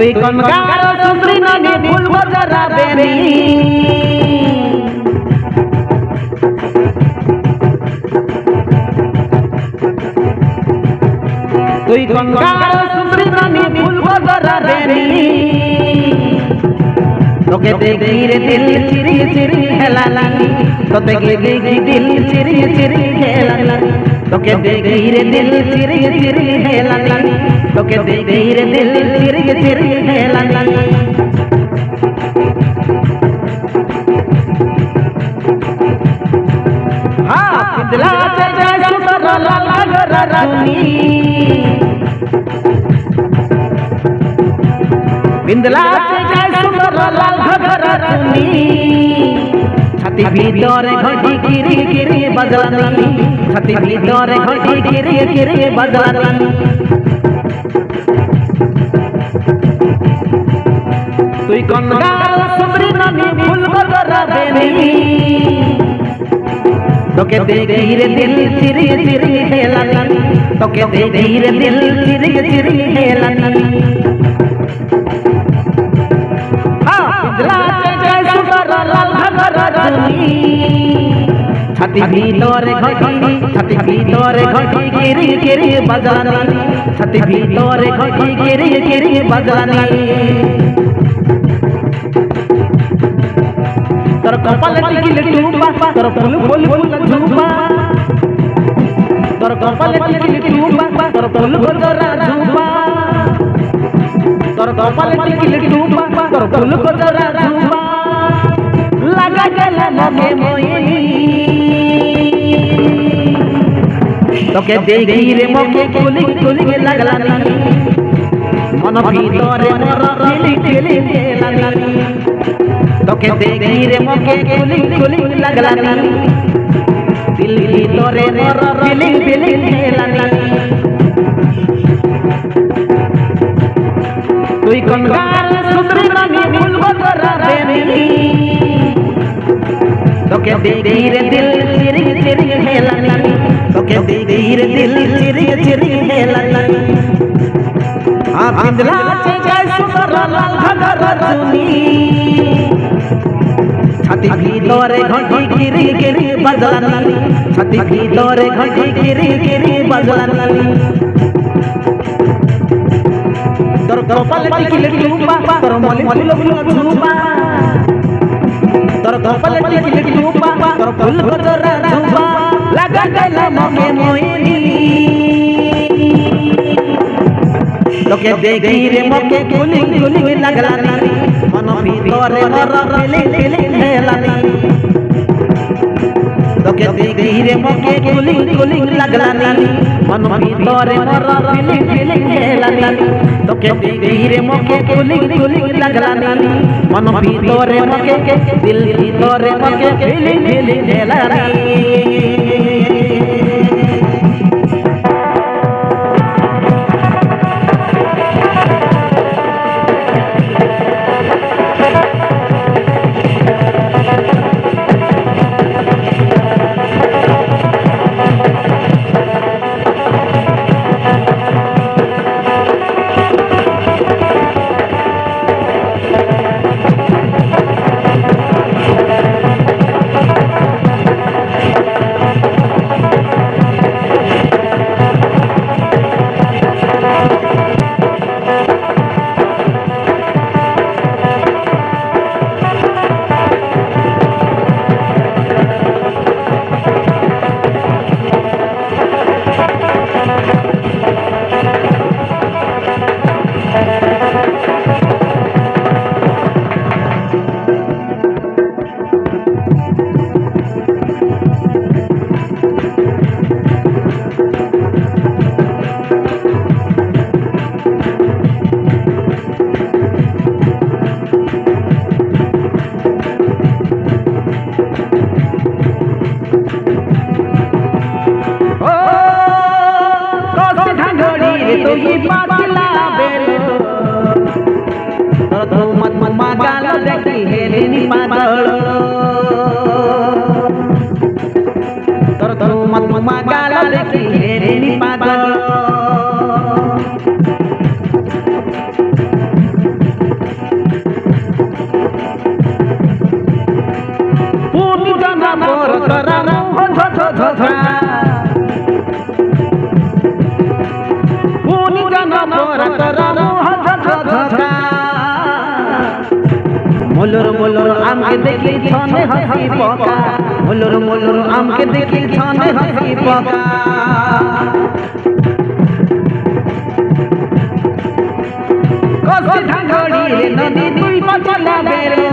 তুই কোন গারো সুন্দরী ননি ফুল বজরা বেনি তুই কোন গারো সুন্দরী ননি ফুল বজরা বেনি তোকে দেখি রে দিল চিরি চিরি হেলালা তোকে দেখি দিল চিরি চিরি হেলালা তোকে দেখি রে দিল চিরি চিরি হেলালা তোকে দেখি রে দিল চিরি চিরি হেলালা हाँ पिंदला से जय सुंदर लाल रतनी पिंदला से जय सुंदर लाल रतनी छाती भीतरे घटी गिरी गिरी बजलानी छाती भीतरे घटी गिरी गिरी बजलानी তুই কোন গাল সুন্দরী ননি ফুল বজরা বেনি তোকে দেখি রে দিল চিরি চিরি হেলানি তোকে দেখি রে দিল চিরি চিরি হেলানি হ্যাঁ পিंजला से जय सुंदर लाल रतनी छाती भीतरे घटी गिरी गिरी बजलानी छाती भीतरे घटी गिरी गिरी बजलानी तोर कपाल टिकिल टूपा तोर फूल फूल फूल झूपा तोर कपाल टिकिल टूपा तोर फूल बजरा झूपा तोर कपाल टिकिल टूपा तोर फूल बजरा झूपा लगा गला मगे मोयनी তোকে দেখি রে মগে কুলি কুলি লাগলানি মন ভিতরে মর ফিলি ফিলি হেলানি তোকে দেখি রে মগে কুলি কুলি লাগলানি দিল ভিতরে মর ফিলি ফিলি হেলানি তুই কোন গাল সুন্দরী ননি ফুল বজরা বেনি তোকে দেখি রে দিল চিরি চিরি হেলানি তোকে দেখি রে দিল চিরি চিরি হেলানি आ पिंजला से जय सुंदर लाल रतनी छाती भीतरे घटी गिरी गिरी बजलानी छाती भीतरे घटी गिरी गिरी बजलानी तोर कपाल टिकिल टूपा तोर मली फूल फूल झूपा तोर कपाल टिकिल टूपा तोर फूल बजरा झूपा लगा गला मगे मोयनी তোকে দেখি রে মগে কুলি কুলি লাগলানি মন ভিতরে মর ফিলি ফিলি হেলানি তোকে দেখি রে মগে কুলি কুলি লাগলানি মন ভিতরে মর ফিলি ফিলি হেলানি তোকে দেখি রে মগে কুলি কুলি লাগলানি মন ভিতরে মগে দিল ভিতরে মগে ফিলি ফিলি হেলানি तुही पातला बेलो तो मत मागाल देखी हेलेनी पातळ तो मत मागाल देखी हेलेनी पातळ পরা তোরা মুহ ঝকা মুলুর মুলুর আমকে দেখি ছনে হাসি পকা মুলুর মুলুর আমকে দেখি ছনে হাসি পকা কসি ঢাঙ্গড়ি রে নদী তুই পচলা বেরো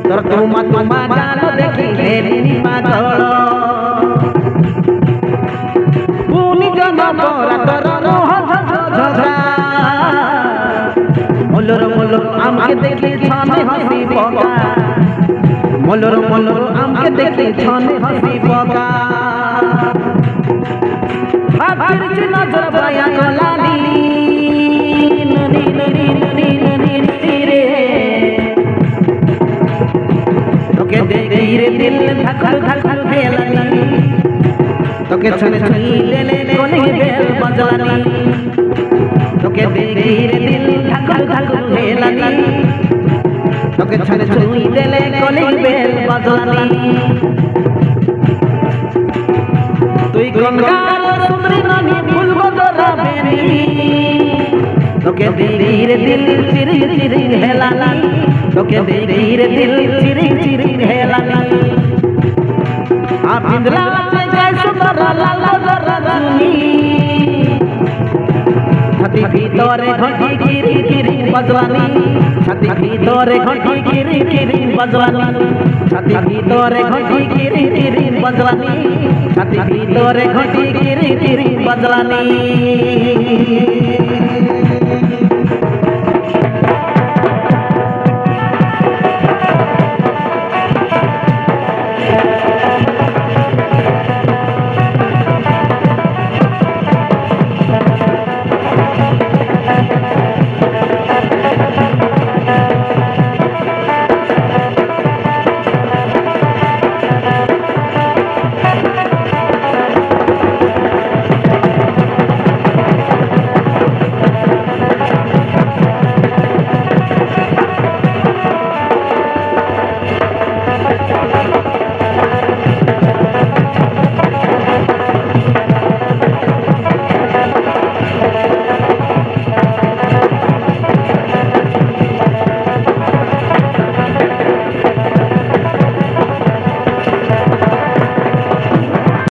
তোর তুমা গান দেখি হেরি পাগল পুনি জন পরা তোর মুহ ঝকা মুলুর মুলুর আমকে দেখি ছনে হাসি পকা মুলুর মুলুর আমকে দেখি ছনে হাসি পকা হাতের নজর বায়া গলানি ননি ননি ননি ননি রে তোকে দেখি রে দিল ধক ধক খেলানি তোকে ছনে ছুঁই দেলে কোনে বেল বাজলানি তোকে দেখি রে দিল ধক ধক খেলানি তোকে ছনে ছুঁই দেলে কোনে বেল বাজলানি তুই কোন গান সুন্দরী নানি ভুলবো তোরা বেনি তোকে দেখি রে দিল চিরি চিরি হেলানি তোকে দেখি রে দিল চিরি চিরি হেলানি আপিন্দলা গায় সুন্দর লাল দরা জুনি ছাতি ভিতরে ঘটি কিরি কিরি বাজলানি ছাতি ভিতরে ঘটি কিরি কিরি বাজলানি ছাতি ভিতরে ঘটি কিরি কিরি বাজলানি ছাতি ভিতরে ঘটি কিরি কিরি বাজলানি